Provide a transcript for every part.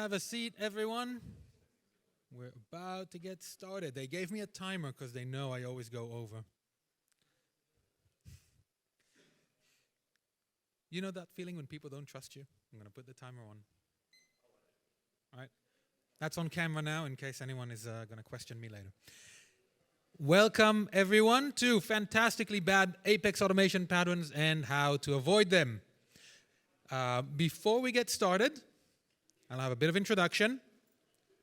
Have a seat, everyone. We're about to get started. They gave me a timer because they know I always go over. You know that feeling when people don't trust you? I'm going to put the timer on. All right. That's on camera now in case anyone is going to question me later. Welcome, everyone, to Fantastically Bad Apex Automation Patterns and How to Avoid Them. Before we get started, I'll have a bit of introduction.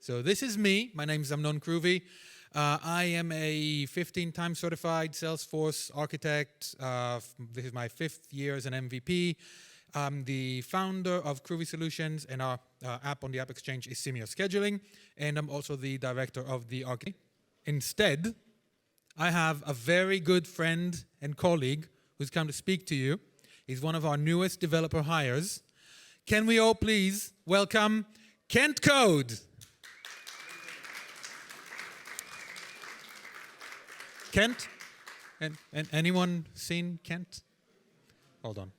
So this is me. My name is Amnon Kruvi. I am a 15-time certified Salesforce architect. This is my 5th year as an MVP. I'm the founder of Kruvi Solutions, and our app on the App Exchange is Simio Scheduling. And I'm also the director of the architect. Instead, I have a very good friend and colleague who's come to speak to you. He's one of our newest developer hires. Can we all please welcome Kent Code? Kent? And anyone seen Kent? Hold on.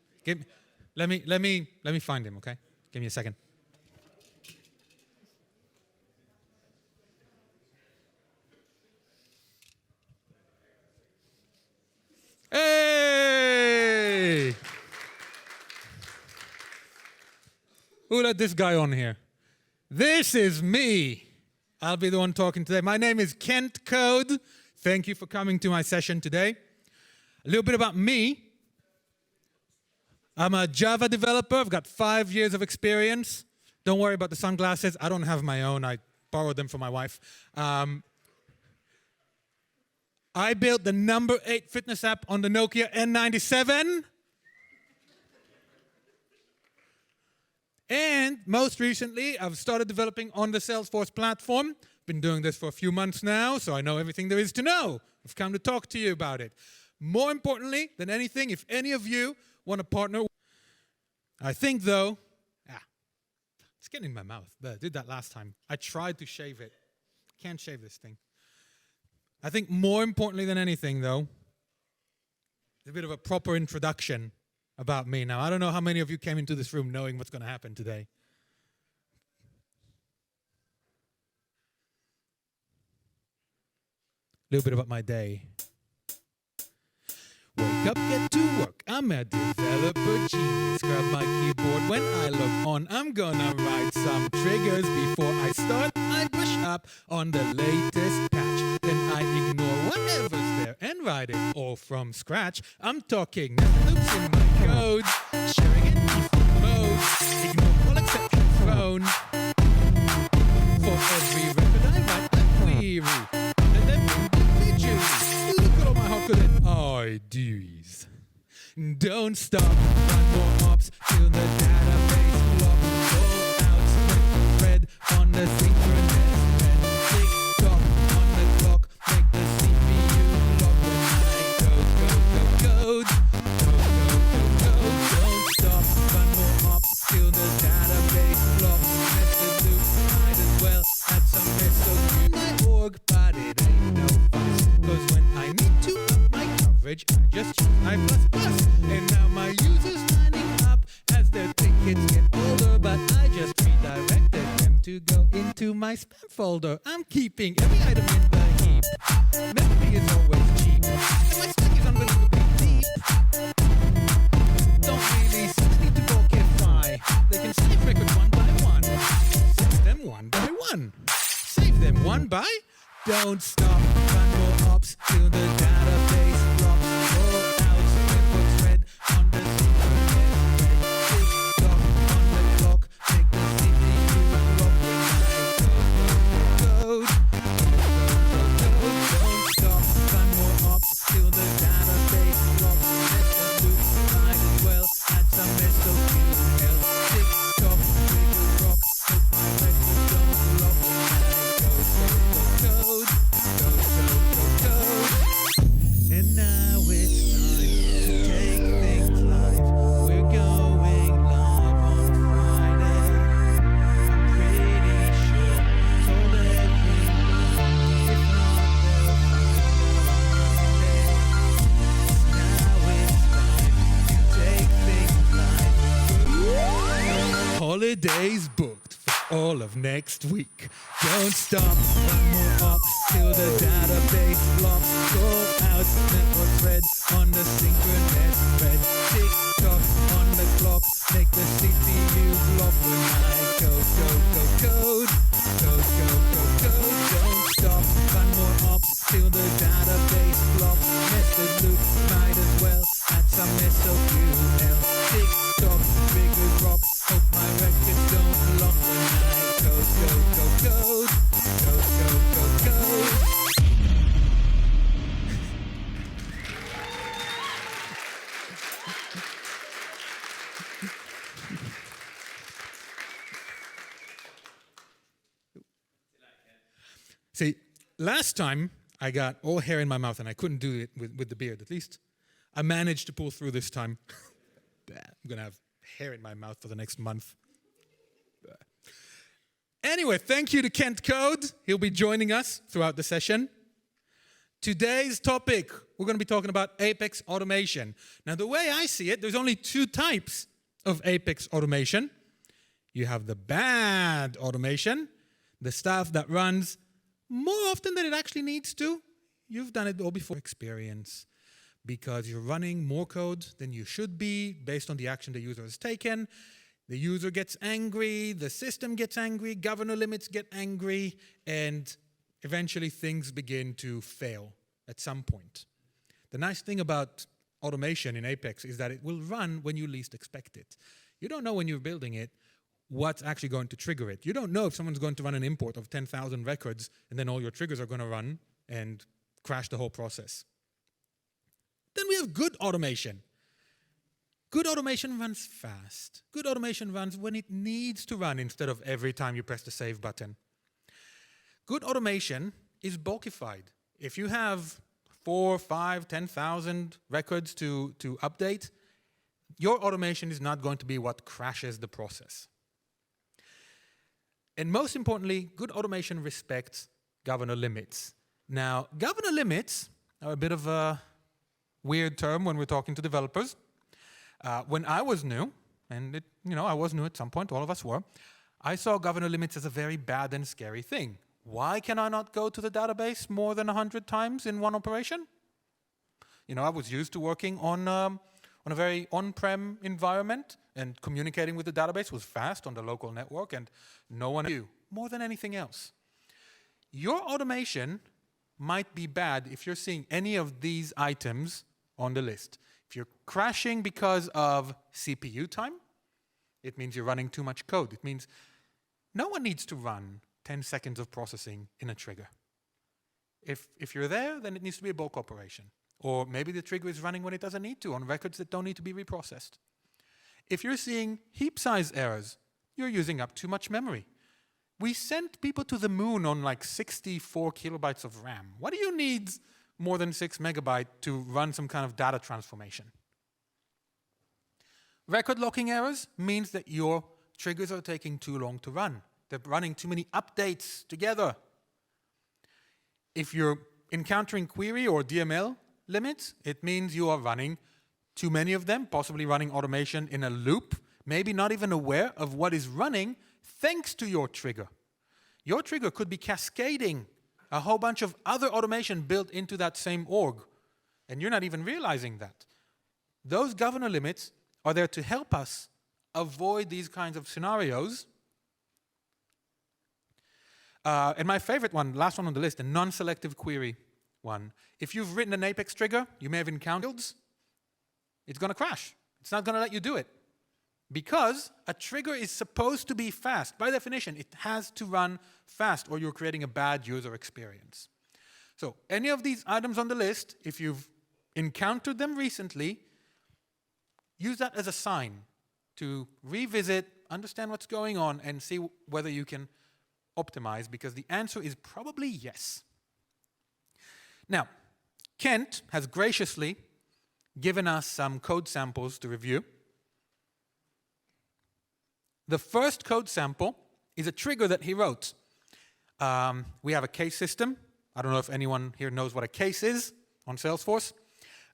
Let me find him, okay? Give me a second. Hey! Who let this guy on here? This is me. I'll be the one talking today. My name is Kent Code. Thank you for coming to my session today. A little bit about me. I'm a Java developer. I've got 5 years of experience. Don't worry about the sunglasses. I don't have my own. I borrowed them from my wife. I built the number 8 fitness app on the Nokia N97. And most recently, I've started developing on the Salesforce platform. Been doing this for a few months now, so I know everything there is to know. I've come to talk to you about it. More importantly than anything, if any of you want to partner, I think though, it's getting in my mouth. I did that last time. I tried to shave it. Can't shave this thing. I think more importantly than anything though, a bit of a proper introduction about me. Now, I don't know how many of you came into this room knowing what's going to happen today. A little bit about my day. Wake up, get to work. I'm a developer genius. Grab my keyboard when I log on. I'm gonna write some triggers before I start. I brush up on the latest patch. Then I ignore whatever's there and write it all from scratch. I'm talking loops in my code, sharing it in different modes. Ignore all exceptions thrown. For every record I write a query. Let them individually. Look at all my hot-coded IDs. Don't stop, run more ops till the database blocks. Roll out, spread on the synchronous thread. Tick tock on the clock, make the CPU lock when I code. Don't stop, run more ops till the database blocks. Mess the loop, might as well add some SOQ in my org, but it ain't no fuss. Cause when I need to up my coverage, I just use I++. And now my users lining up as their tickets get older, but I just redirected them to go into my spam folder. I'm keeping every item in the heap. Memory is always cheap, and my stack is unbelievably deep. Don't really need to bulkify. They can save records one by one. Save them one by one. Save them one by. Don't stop, run more ops till the database blocks. Roll out, input thread on the synchronous thread. Tick tock on the clock, make the CPU lock when I code. Don't stop, run more ops till the database blocks. Let the loop, might as well add some SOQL. Tick tock, trigger rock, hope my records don't lock when I code. And now it's time to take things live. We're going live on Friday. I'm pretty sure told everyone. If not, they'll find out Now it's time to take things live. Holidays booked for all of next week. Don't stop, run more ops till the database blocks. Go out, network thread on the synchronous thread. Tick-tock on the clock, make the CPU block when I code, code. Don't stop, run more ops till the database blocks. Method loop, might as well add some SOQL. Tick-tock, figures rock, hope my records don't lock when I code. See, last time I got all hair in my mouth and I couldn't do it with the beard. At least I managed to pull through this time. I'm going to have hair in my mouth for the next month. Anyway, thank you to Kent Code. He'll be joining us throughout the session. Today's topic, we're going to be talking about Apex automation. Now, the way I see it, there's only two types of Apex automation. You have the bad automation, the stuff that runs more often than it actually needs to. You've done it all before. Experience, because you're running more code than you should be based on the action the user has taken. The user gets angry, the system gets angry, governor limits get angry, and eventually things begin to fail at some point. The nice thing about automation in Apex is that it will run when you least expect it. You don't know when you're building it what's actually going to trigger it. You don't know if someone's going to run an import of 10,000 records and then all your triggers are going to run and crash the whole process. Then we have good automation. Good automation runs fast. Good automation runs when it needs to run instead of every time you press the save button. Good automation is bulkified. If you have 4, 5, 10,000 records to update, your automation is not going to be what crashes the process. And most importantly, good automation respects governor limits. Now, governor limits are a bit of a weird term when we're talking to developers. When I was new, and I was new at some point, all of us were, I saw governor limits as a very bad and scary thing. Why can I not go to the database more than 100 times in one operation? I was used to working on a very on-prem environment, and communicating with the database was fast on the local network, and no one knew more than anything else. Your automation might be bad if you're seeing any of these items on the list. If you're crashing because of CPU time, it means you're running too much code. It means no one needs to run 10 seconds of processing in a trigger. If you're there, then it needs to be a bulk operation. Or maybe the trigger is running when it doesn't need to on records that don't need to be reprocessed. If you're seeing heap size errors, you're using up too much memory. We sent people to the moon on like 64 kilobytes of RAM. What do you need more than 6 megabytes to run some kind of data transformation? Record locking errors means that your triggers are taking too long to run. They're running too many updates together. If you're encountering query or DML limits, it means you are running too many of them, possibly running automation in a loop, maybe not even aware of what is running thanks to your trigger. Your trigger could be cascading a whole bunch of other automation built into that same org, and you're not even realizing that. Those governor limits are there to help us avoid these kinds of scenarios. And my favorite one, last one on the list, the non-selective query one. If you've written an Apex trigger, you may have encountered, it's going to crash. It's not going to let you do it. Because a trigger is supposed to be fast. By definition, it has to run fast or you're creating a bad user experience. So any of these items on the list, if you've encountered them recently, use that as a sign to revisit, understand what's going on, and see whether you can optimize, because the answer is probably yes. Now, Kent has graciously given us some code samples to review. The first code sample is a trigger that he wrote. We have a case system. I don't know if anyone here knows what a case is on Salesforce.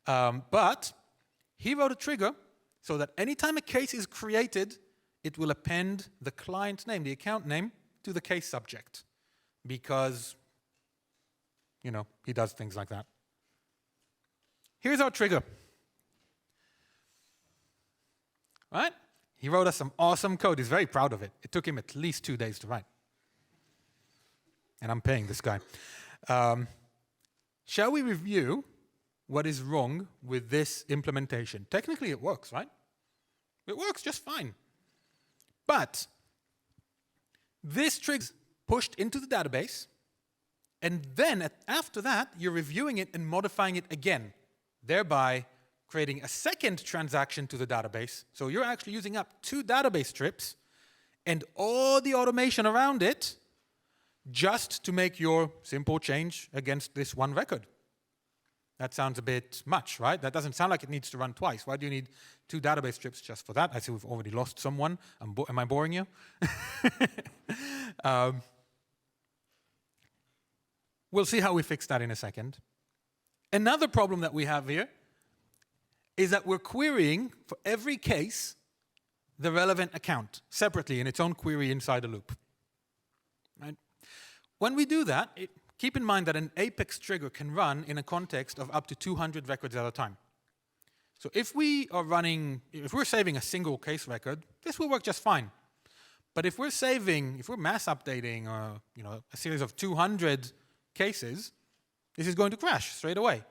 But he wrote a trigger so that anytime a case is created, it will append the client name, the account name, to the case subject because, you know, he does things like that. Here's our trigger. Right? He wrote us some awesome code. He's very proud of it. It took him at least 2 days to write. And I'm paying this guy. Shall we review what is wrong with this implementation? Technically, it works, right? It works just fine. But this trigger is pushed into the database, and then after that, you're reviewing it and modifying it again, thereby creating a second transaction to the database. So you're actually using up 2 database strips and all the automation around it just to make your simple change against this one record. That sounds a bit much, right? That doesn't sound like it needs to run twice. Why do you need 2 database strips just for that? I see we've already lost someone. Am I boring you? We'll see how we fix that in a second. Another problem that we have here is that we're querying for every case the relevant account separately in its own query inside a loop. Right? When we do that, keep in mind that an Apex trigger can run in a context of up to 200 records at a time. So if we're saving a single case record, this will work just fine. But if we're mass updating a series of 200 cases, this is going to crash straight away.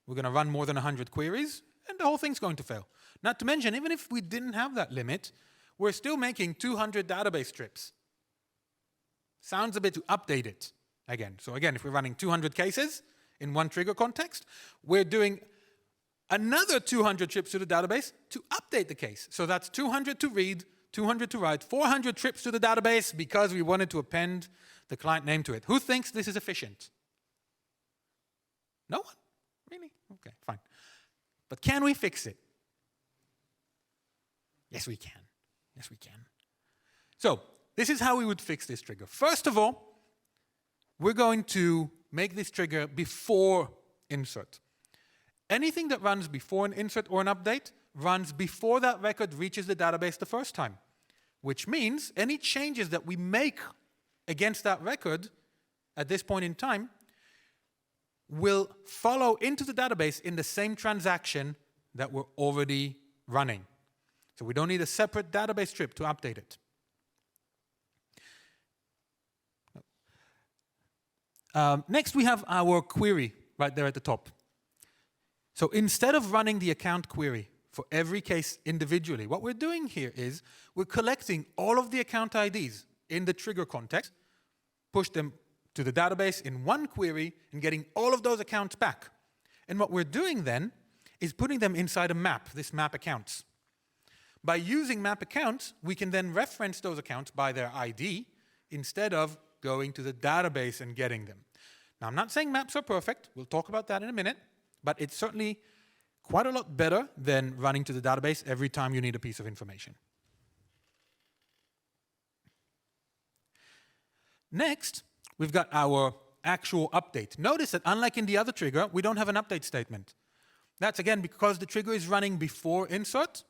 We're going to run more than 100 queries, and the whole thing's going to fail. Not to mention, even if we didn't have that limit, we're still making 200 database strips. Sounds a bit to update it again. So again, if we're running 200 cases in one trigger context, we're doing another 200 trips to the database to update the case. So that's 200 to read, 200 to write, 400 trips to the database because we wanted to append the client name to it. Who thinks this is efficient? No one? Really? Okay, fine. But can we fix it? Yes, we can. Yes, we can. So this is how we would fix this trigger. First of all, we're going to make this trigger before insert. Anything that runs before an insert or an update runs before that record reaches the database the first time, which means any changes that we make against that record at this point in time will follow into the database in the same transaction that we're already running. So we don't need a separate database strip to update it. Next, we have our query right there at the top. So instead of running the account query for every case individually, what we're doing here is we're collecting all of the account IDs in the trigger context, push them to the database in one query, and getting all of those accounts back. And what we're doing then is putting them inside a map, this map accounts. By using map accounts, we can then reference those accounts by their ID instead of going to the database and getting them. Now, I'm not saying maps are perfect. We'll talk about that in a minute. But it's certainly quite a lot better than running to the database every time you need a piece of information. Next, we've got our actual update. Notice that unlike in the other trigger, we don't have an update statement. That's again because the trigger is running before insert.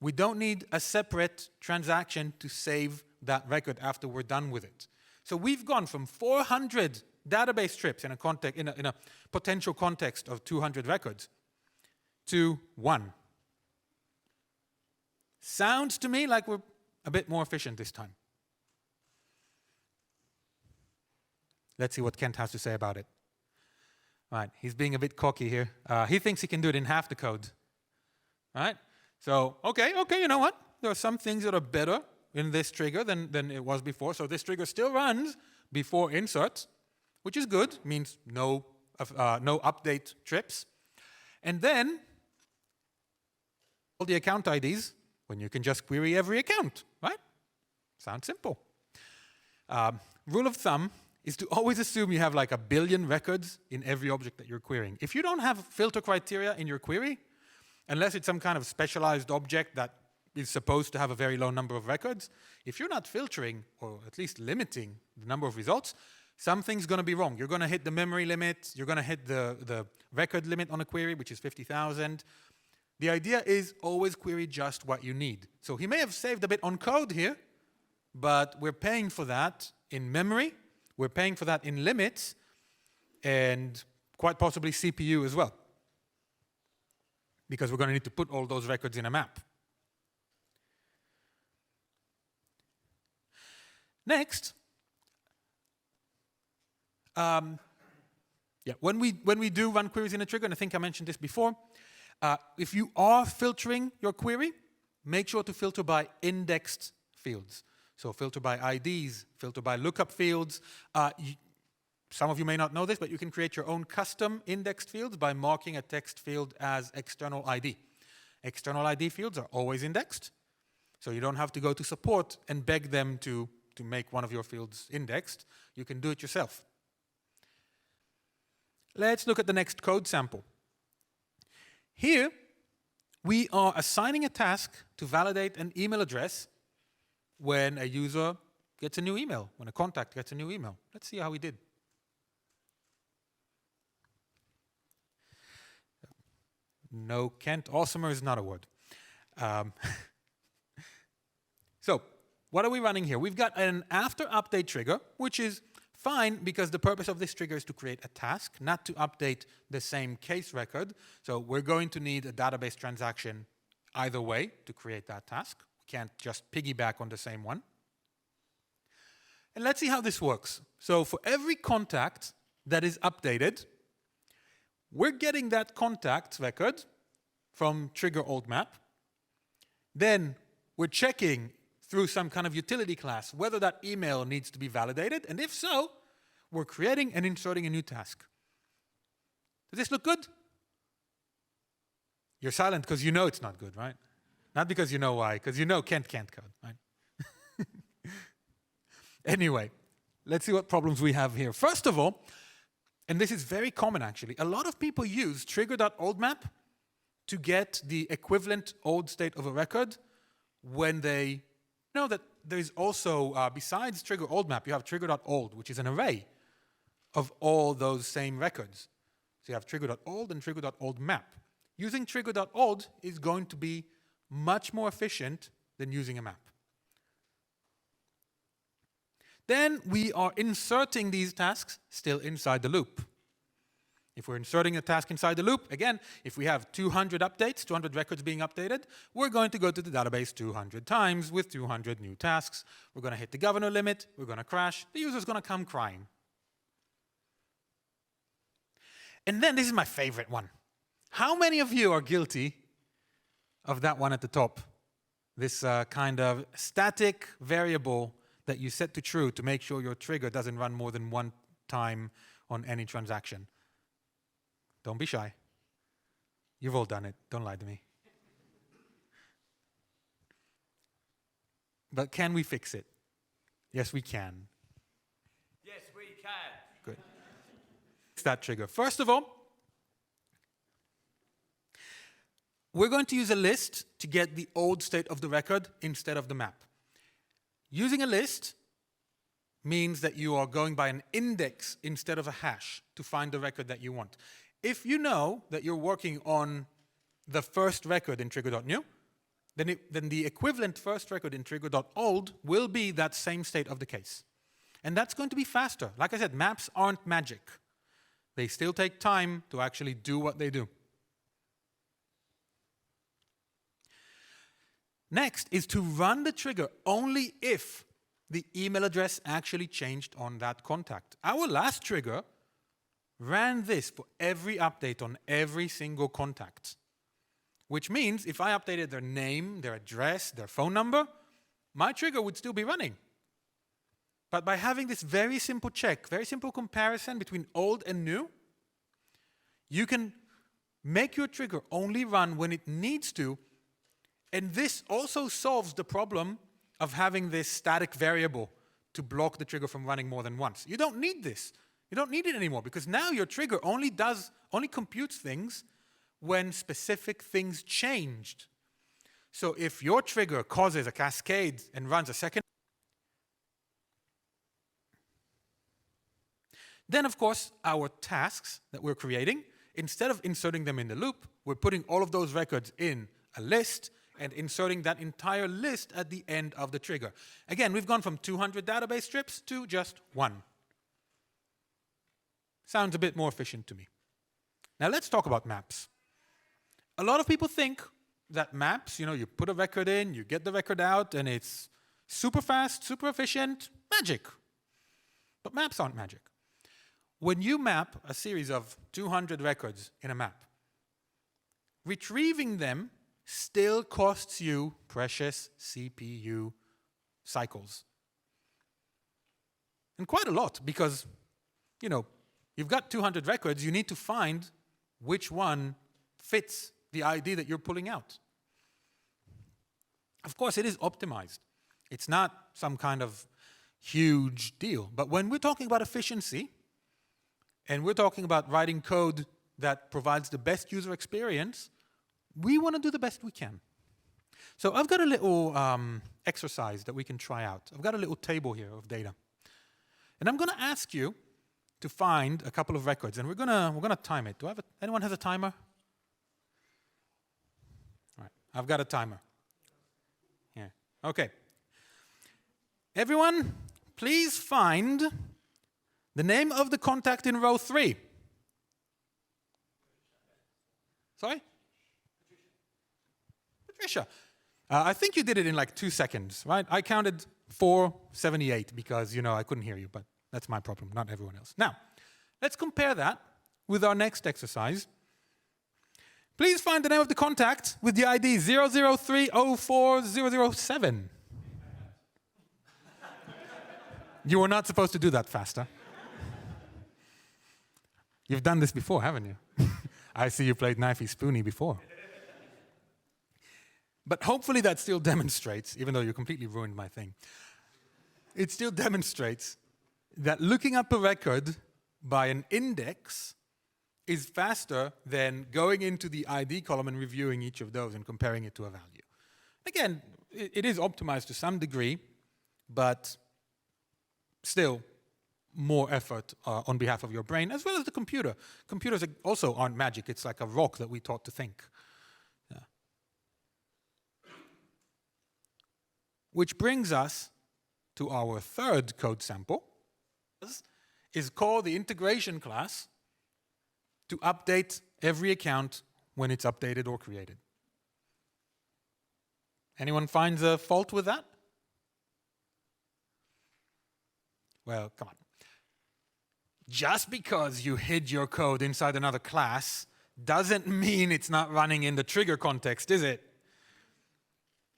We don't need a separate transaction to save that record after we're done with it. So we've gone from 400 database strips in a potential context of 200 records to 1. Sounds to me like we're a bit more efficient this time. Let's see what Kent has to say about it. Right, he's being a bit cocky here. He thinks he can do it in half the code. Right? So, okay, you know what? There are some things that are better in this trigger than it was before. So this trigger still runs before insert, which is good, means no update trips. And then all the account IDs when you can just query every account, right? Sounds simple. Rule of thumb is to always assume you have like 1 billion records in every object that you're querying. If you don't have filter criteria in your query, unless it's some kind of specialized object that is supposed to have a very low number of records, if you're not filtering, or at least limiting the number of results, something's going to be wrong. You're going to hit the memory limit, you're going to hit the record limit on a query, which is 50,000. The idea is always query just what you need. So he may have saved a bit on code here, but we're paying for that in memory, we're paying for that in limits, and quite possibly CPU as well, because we're going to need to put all those records in a map. Next, when we do run queries in a trigger, and I think I mentioned this before, if you are filtering your query, make sure to filter by indexed fields. So filter by IDs, filter by lookup fields. Some of you may not know this, but you can create your own custom indexed fields by marking a text field as external ID. External ID fields are always indexed, so you don't have to go to support and beg them to make one of your fields indexed. You can do it yourself. Let's look at the next code sample. Here, we are assigning a task to validate an email address when a user gets a new email, when a contact gets a new email. Let's see how we did. No, Kent, awesomer is not a word. So, what are we running here? We've got an after update trigger, which is fine because the purpose of this trigger is to create a task, not to update the same case record. So we're going to need a database transaction either way to create that task. We can't just piggyback on the same one. And let's see how this works. So for every contact that is updated, we're getting that contact record from trigger old map. Then we're checking through some kind of utility class whether that email needs to be validated, and if so, we're creating and inserting a new task. Does this look good? You're silent because you know it's not good, right? Not because you know why, because you know Kent can't code, right? Anyway, let's see what problems we have here. First of all, and this is very common actually, a lot of people use trigger.oldMap to get the equivalent old state of a record when they know that there's also, besides trigger old map, you have trigger.old, which is an array of all those same records. So you have trigger.old and trigger.old map. Using trigger.old is going to be much more efficient than using a map. Then we are inserting these tasks still inside the loop. If we're inserting a task inside the loop, again, if we have 200 updates, 200 records being updated, we're going to go to the database 200 times with 200 new tasks. We're going to hit the governor limit, we're going to crash, the user's going to come crying. And then this is my favorite one. How many of you are guilty of that one at the top? This kind of static variable that you set to true to make sure your trigger doesn't run more than one time on any transaction. Don't be shy. You've all done it. Don't lie to me. But can we fix it? Yes, we can. Yes, we can. Good. Fix that trigger. First of all, we're going to use a list to get the old state of the record instead of the map. Using a list means that you are going by an index instead of a hash to find the record that you want. If you know that you're working on the first record in trigger.new, then the equivalent first record in trigger.old will be that same state of the case. And that's going to be faster. Like I said, maps aren't magic. They still take time to actually do what they do. Next is to run the trigger only if the email address actually changed on that contact. Our last trigger ran this for every update on every single contact. Which means if I updated their name, their address, their phone number, my trigger would still be running. But by having this very simple check, very simple comparison between old and new, you can make your trigger only run when it needs to. And this also solves the problem of having this static variable to block the trigger from running more than once. You don't need this. You don't need it anymore because now your trigger only computes things when specific things changed. So if your trigger causes a cascade and runs a second, then of course our tasks that we're creating instead of inserting them in the loop, we're putting all of those records in a list and inserting that entire list at the end of the trigger. Again, we've gone from 200 database strips to just one. Sounds a bit more efficient to me. Now let's talk about maps. A lot of people think that maps, you put a record in, you get the record out, and it's super fast, super efficient, magic. But maps aren't magic. When you map a series of 200 records in a map, retrieving them still costs you precious CPU cycles. And quite a lot, because, you've got 200 records, you need to find which one fits the ID that you're pulling out. Of course, it is optimized. It's not some kind of huge deal. But when we're talking about efficiency, and we're talking about writing code that provides the best user experience, we want to do the best we can. So I've got a little exercise that we can try out. I've got a little table here of data. And I'm going to ask you to find a couple of records, and we're gonna time it. Anyone has a timer? All right, I've got a timer. Yeah. Okay. Everyone, please find the name of the contact in row 3. Sorry? Patricia. I think you did it in like 2 seconds, right? I counted 478 because, I couldn't hear you, but that's my problem, not everyone else. Now, let's compare that with our next exercise. Please find the name of the contact with the ID 0030407. You were not supposed to do that faster. You've done this before, haven't you? I see you played Knifey Spoony before. But hopefully that still demonstrates, even though you completely ruined my thing, it still demonstrates that looking up a record by an index is faster than going into the ID column and reviewing each of those and comparing it to a value. Again, it is optimized to some degree, but still more effort on behalf of your brain, as well as the computer. Computers also aren't magic. It's like a rock that we taught to think. Yeah. Which brings us to our third code sample. Is called the integration class to update every account when it's updated or created. Anyone finds a fault with that? Well, come on. Just because you hid your code inside another class doesn't mean it's not running in the trigger context, is it?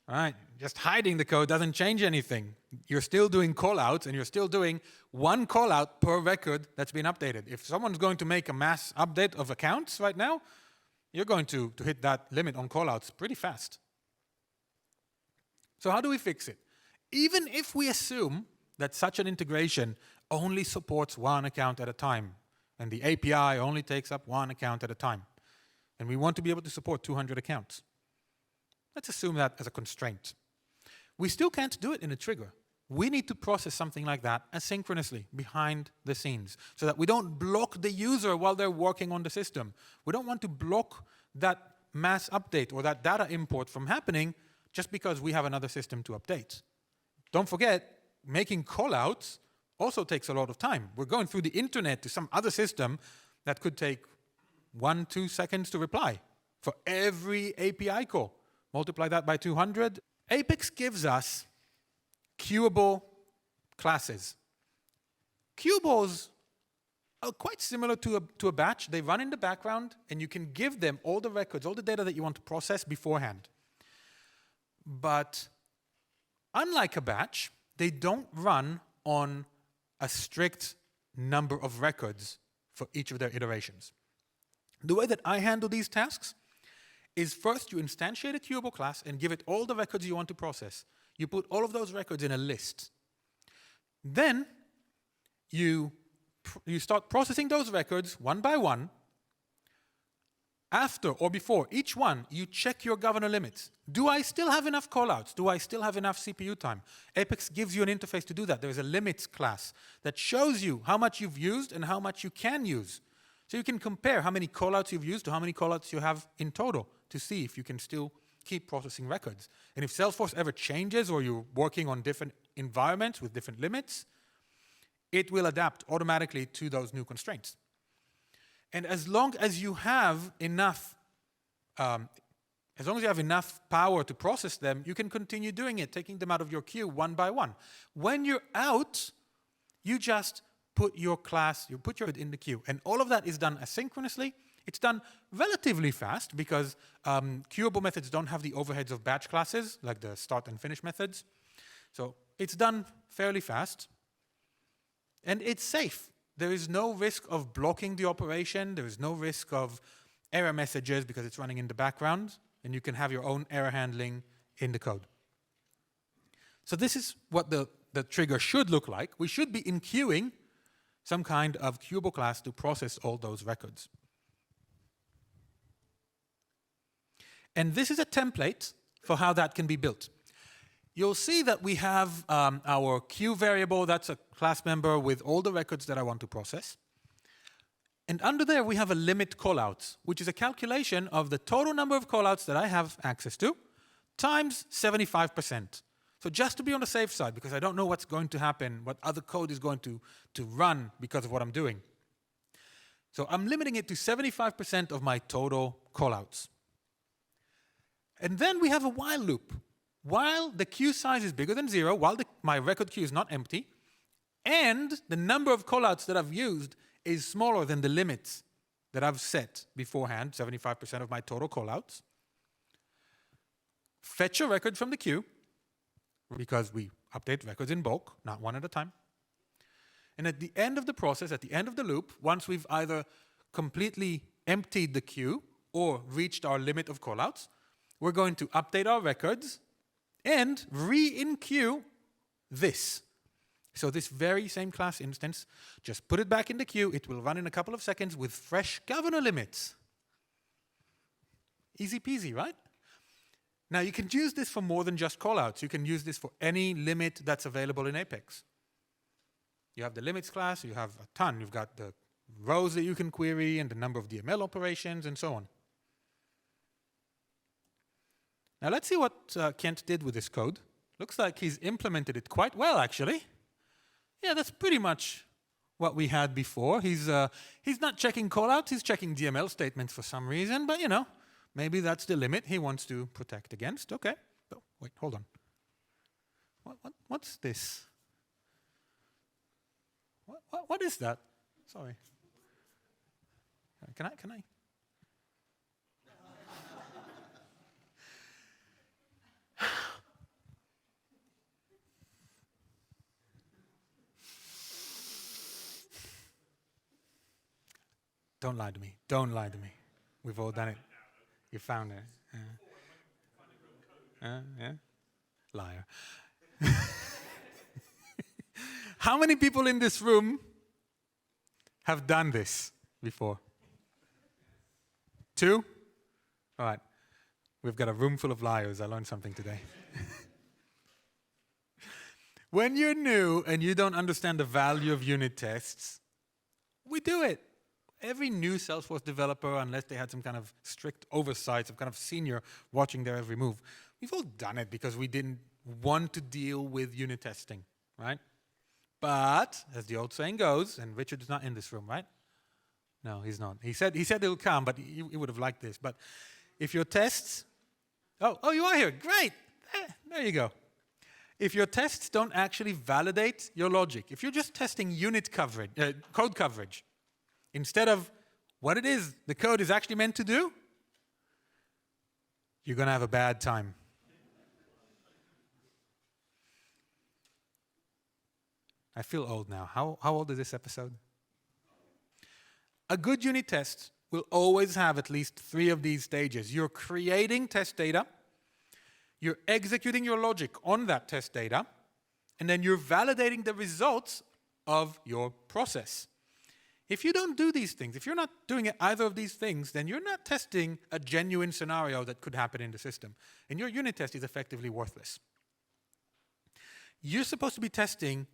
All right, just hiding the code doesn't change anything. You're still doing callouts, and you're still doing one callout per record that's been updated. If someone's going to make a mass update of accounts right now, you're going to hit that limit on callouts pretty fast. So how do we fix it? Even if we assume that such an integration only supports one account at a time, and the API only takes up one account at a time, and we want to be able to support 200 accounts, let's assume that as a constraint. We still can't do it in a trigger. We need to process something like that asynchronously behind the scenes so that we don't block the user while they're working on the system. We don't want to block that mass update or that data import from happening just because we have another system to update. Don't forget, making callouts also takes a lot of time. We're going through the internet to some other system that could take 1-2 seconds to reply for every API call. Multiply that by 200. Apex gives us queuable classes. Queuables are quite similar to a batch. They run in the background, and you can give them all the records, all the data that you want to process beforehand. But unlike a batch, they don't run on a strict number of records for each of their iterations. The way that I handle these tasks is first you instantiate a queuable class and give it all the records you want to process. You put all of those records in a list. Then you start processing those records one by one. After or before each one, you check your governor limits. Do I still have enough callouts? Do I still have enough CPU time? Apex gives you an interface to do that. There's a limits class that shows you how much you've used and how much you can use. So you can compare how many callouts you've used to how many callouts you have in total to see if you can still keep processing records. And if Salesforce ever changes or you're working on different environments with different limits, it will adapt automatically to those new constraints. And as long as you have enough power to process them, you can continue doing it, taking them out of your queue one by one. When you're out, you just put your class, you put your in the queue. And all of that is done asynchronously. It's done relatively fast because queuable methods don't have the overheads of batch classes, like the start and finish methods. So it's done fairly fast. And it's safe. There is no risk of blocking the operation. There is no risk of error messages because it's running in the background. And you can have your own error handling in the code. So this is what the trigger should look like. We should be enqueuing some kind of queuable class to process all those records. And this is a template for how that can be built. You'll see that we have our queue variable. That's a class member with all the records that I want to process. And under there, we have a limit callouts, which is a calculation of the total number of callouts that I have access to times 75%. So just to be on the safe side, because I don't know what's going to happen, what other code is going to run because of what I'm doing. So I'm limiting it to 75% of my total callouts. And then we have a while loop. While the queue size is bigger than 0, while my record queue is not empty, and the number of callouts that I've used is smaller than the limits that I've set beforehand, 75% of my total callouts, fetch a record from the queue, because we update records in bulk, not one at a time. And at the end of the process, at the end of the loop, once we've either completely emptied the queue or reached our limit of callouts, we're going to update our records and re-enqueue this. So this very same class instance, just put it back in the queue. It will run in a couple of seconds with fresh governor limits. Easy peasy, right? Now you can use this for more than just callouts. You can use this for any limit that's available in Apex. You have the limits class, you have a ton. You've got the rows that you can query and the number of DML operations and so on. Now let's see what Kent did with this code. Looks like he's implemented it quite well, actually. Yeah, that's pretty much what we had before. He's not checking callouts, he's checking DML statements for some reason, but you know, maybe that's the limit he wants to protect against. Okay. Oh, wait, hold on. What's this? What is that? Sorry. Can I? Don't lie to me. Don't lie to me. We've all done it. You found it. Yeah? Liar. How many people in this room have done this before? 2? All right. We've got a room full of liars. I learned something today. When you're new and you don't understand the value of unit tests, we do it. Every new Salesforce developer, unless they had some kind of strict oversight, some kind of senior watching their every move, we've all done it because we didn't want to deal with unit testing, right? But, as the old saying goes, and Richard is not in this room, right? No, he's not. He said he'll come, but he would have liked this. But if your tests... Oh, you are here. Great. There you go. If your tests don't actually validate your logic, if you're just testing unit coverage, code coverage, instead of what it is the code is actually meant to do, you're going to have a bad time. I feel old now. How old is this episode? A good unit test will always have at least 3 of these stages. You're creating test data, you're executing your logic on that test data, and then you're validating the results of your process. If you don't do these things, if you're not doing either of these things, then you're not testing a genuine scenario that could happen in the system. And your unit test is effectively worthless. You're supposed to be testing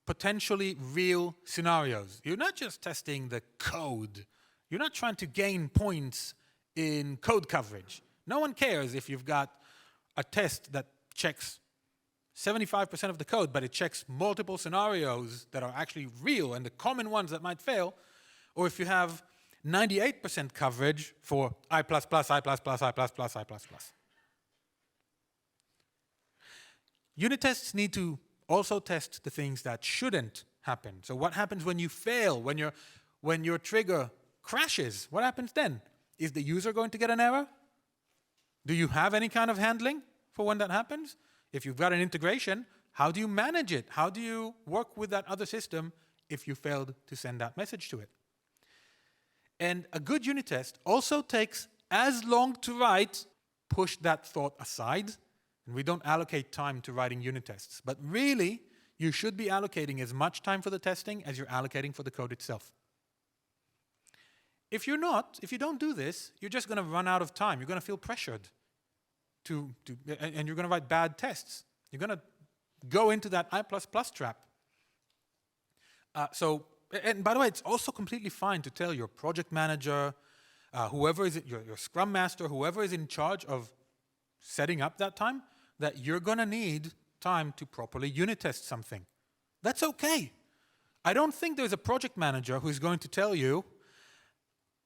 potentially real scenarios. You're not just testing the code You're not trying to gain points in code coverage. No one cares if you've got a test that checks 75% of the code, but it checks multiple scenarios that are actually real and the common ones that might fail, or if you have 98% coverage for I++, I++. Unit tests need to also test the things that shouldn't happen. So what happens when you fail, when your trigger crashes? What happens then? Is the user going to get an error? Do you have any kind of handling for when that happens? If you've got an integration, how do you manage it? How do you work with that other system if you failed to send that message to it? And a good unit test also takes as long to write. Push that thought aside, and we don't allocate time to writing unit tests. But really, you should be allocating as much time for the testing as you're allocating for the code itself. If you don't do this, you're just going to run out of time. You're going to feel pressured and you're going to write bad tests. You're going to go into that I++ trap. And by the way, it's also completely fine to tell your project manager, whoever is your scrum master, whoever is in charge of setting up that time, that you're going to need time to properly unit test something. That's okay. I don't think there's a project manager who's going to tell you,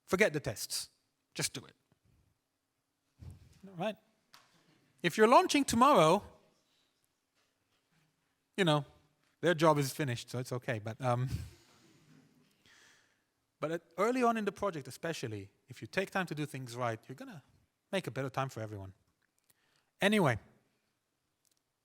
forget the tests, just do it. All right? If you're launching tomorrow, their job is finished, so it's okay. But early on in the project especially, if you take time to do things right, you're going to make a better time for everyone. Anyway,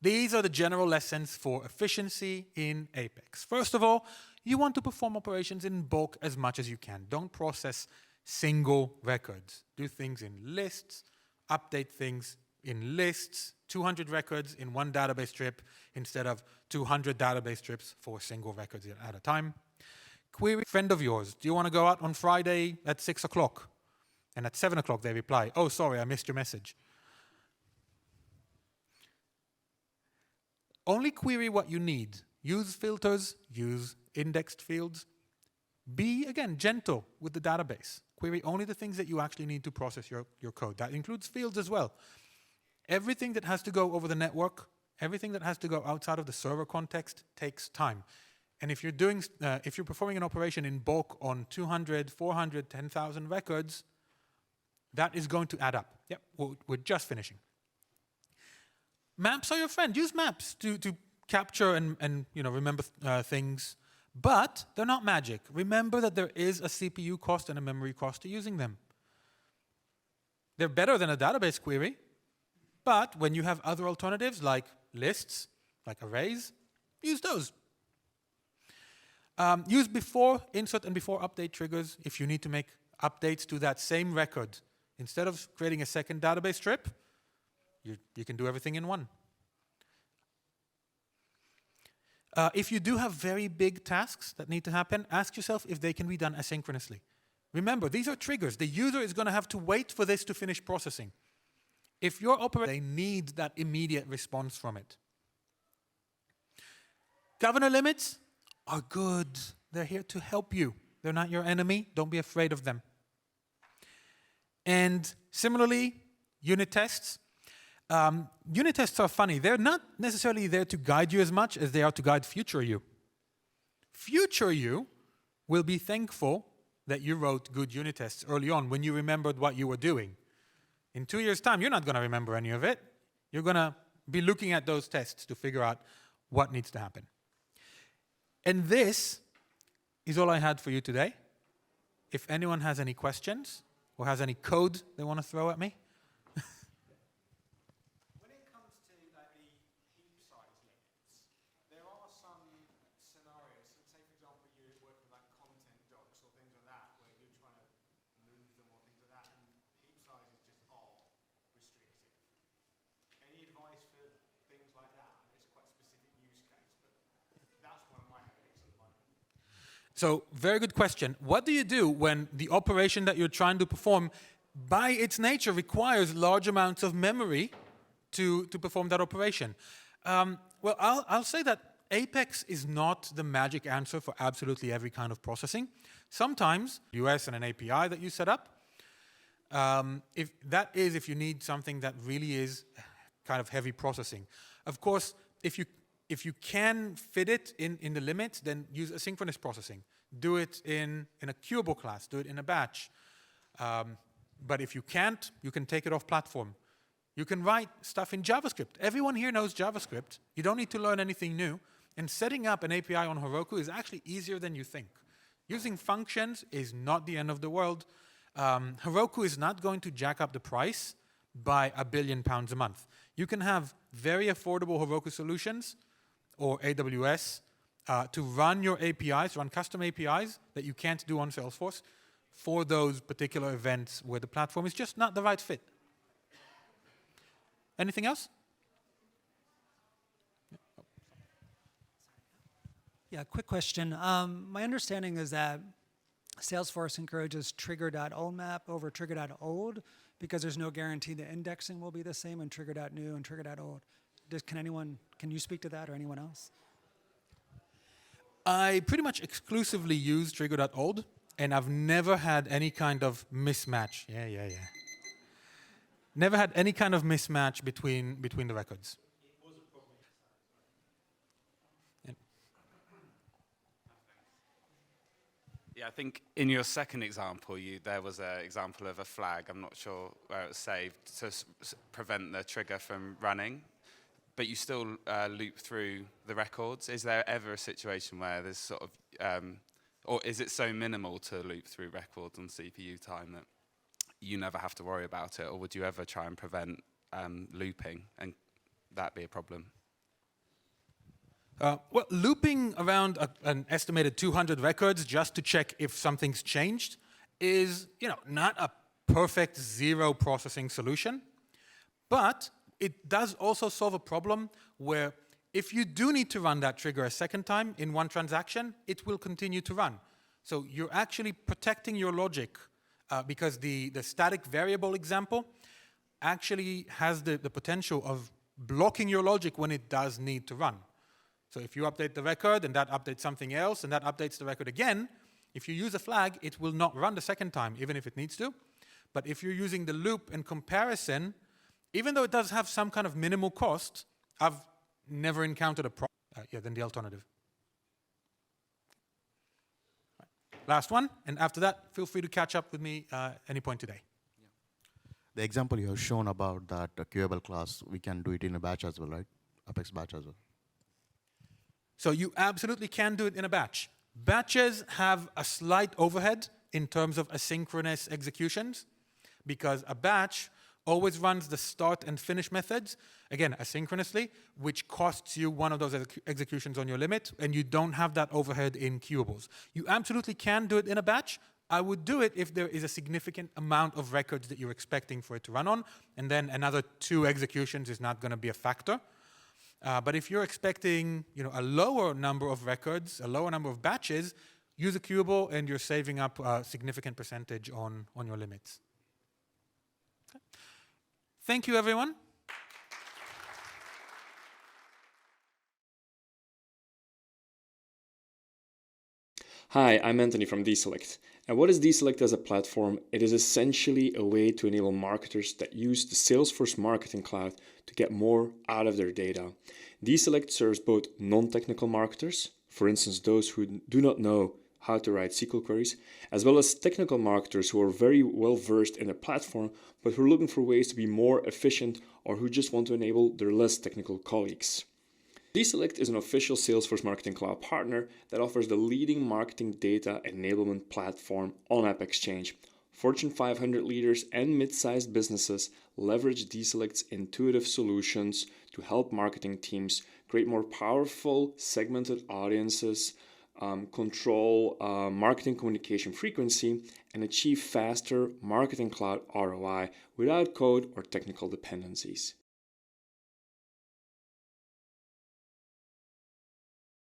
these are the general lessons for efficiency in Apex. First of all, you want to perform operations in bulk as much as you can. Don't process single records. Do things in lists, update things in lists, 200 records in one database strip instead of 200 database strips for single records at a time. Query friend of yours, do you want to go out on Friday at 6 o'clock? And at 7 o'clock they reply, oh, sorry, I missed your message. Only query what you need. Use filters, use indexed fields. Be, again, gentle with the database. Query only the things that you actually need to process your code. That includes fields as well. Everything that has to go over the network, everything that has to go outside of the server context takes time. And if you're performing an operation in bulk on 200, 400, 10,000 records, that is going to add up. Yep, we're just finishing. Maps are your friend. Use maps to capture and remember things, but they're not magic. Remember that there is a CPU cost and a memory cost to using them. They're better than a database query, but when you have other alternatives like lists, like arrays, use those. Use before insert and before update triggers if you need to make updates to that same record. Instead of creating a second database strip, you can do everything in one. If you do have very big tasks that need to happen, ask yourself if they can be done asynchronously. Remember, these are triggers. The user is going to have to wait for this to finish processing. If your operator, they need that immediate response from it. Governor limits are good. They're here to help you. They're not your enemy. Don't be afraid of them. And similarly, unit tests. Unit tests are funny. They're not necessarily there to guide you as much as they are to guide future you. Future you will be thankful that you wrote good unit tests early on when you remembered what you were doing. In 2 years' time, you're not going to remember any of it. You're going to be looking at those tests to figure out what needs to happen. And this is all I had for you today. If anyone has any questions or has any code they want to throw at me. When it comes to the heap size limits, there are some scenarios. So say, for example, you work with content docs or things like that, where you're trying to move them or things like that, and heap sizes just are restricted. Any advice for things like that? It's quite a specific use case, but that's one of my headaches at the moment. So, very good question. What do you do when the operation that you're trying to perform, by its nature, requires large amounts of memory to perform that operation? Well, I'll say that Apex is not the magic answer for absolutely every kind of processing. Sometimes, US and an API that you set up, if you need something that really is kind of heavy processing. Of course, if you can fit it in the limits, then use asynchronous processing. Do it in a queuable class. Do it in a batch. But if you can't, you can take it off platform. You can write stuff in JavaScript. Everyone here knows JavaScript. You don't need to learn anything new. And setting up an API on Heroku is actually easier than you think. Using functions is not the end of the world. Heroku is not going to jack up the price by £1 billion a month. You can have very affordable Heroku solutions or AWS to run your APIs, run custom APIs that you can't do on Salesforce for those particular events where the platform is just not the right fit. Anything else? Yeah, quick question. My understanding is that Salesforce encourages trigger.oldmap over trigger.old because there's no guarantee the indexing will be the same in trigger.new and trigger.old. Can you speak to that or anyone else? I pretty much exclusively use trigger.old, and I've never had any kind of mismatch. Yeah. Never had any kind of mismatch between the records. Yeah, I think in your second example, there was an example of a flag. I'm not sure where it was saved to prevent the trigger from running, but you still loop through the records. Is there ever a situation where there's sort of, or is it so minimal to loop through records on CPU time that you never have to worry about it, or would you ever try and prevent looping and that be a problem? Well, looping around an estimated 200 records just to check if something's changed is, not a perfect zero processing solution, but it does also solve a problem where if you do need to run that trigger a second time in one transaction, it will continue to run. So you're actually protecting your logic because the static variable example actually has the potential of blocking your logic when it does need to run. So if you update the record and that updates something else and that updates the record again, if you use a flag, it will not run the second time, even if it needs to. But if you're using the loop and comparison, even though it does have some kind of minimal cost, I've never encountered a problem. Then the alternative. Last one, and after that, feel free to catch up with me any point today. The example you have shown about that queuable class, we can do it in a batch as well, right? Apex batch as well. So you absolutely can do it in a batch. Batches have a slight overhead in terms of asynchronous executions because a batch always runs the start and finish methods, again, asynchronously, which costs you one of those executions on your limit, and you don't have that overhead in queuables. You absolutely can do it in a batch. I would do it if there is a significant amount of records that you're expecting for it to run on, and then another 2 executions is not going to be a factor. But if you're expecting a lower number of records, a lower number of batches, use a queuable and you're saving up a significant percentage on your limits. Okay. Thank you, everyone. Hi, I'm Anthony from Deselect. And what is Deselect as a platform? It is essentially a way to enable marketers that use the Salesforce Marketing Cloud to get more out of their data. Deselect serves both non-technical marketers, for instance those who do not know how to write SQL queries, as well as technical marketers who are very well versed in the platform but who are looking for ways to be more efficient or who just want to enable their less technical colleagues. Deselect is an official Salesforce Marketing Cloud partner that offers the leading marketing data enablement platform on AppExchange. Fortune 500 leaders and mid-sized businesses leverage Deselect's intuitive solutions to help marketing teams create more powerful, segmented audiences, control marketing communication frequency, and achieve faster Marketing Cloud ROI without code or technical dependencies.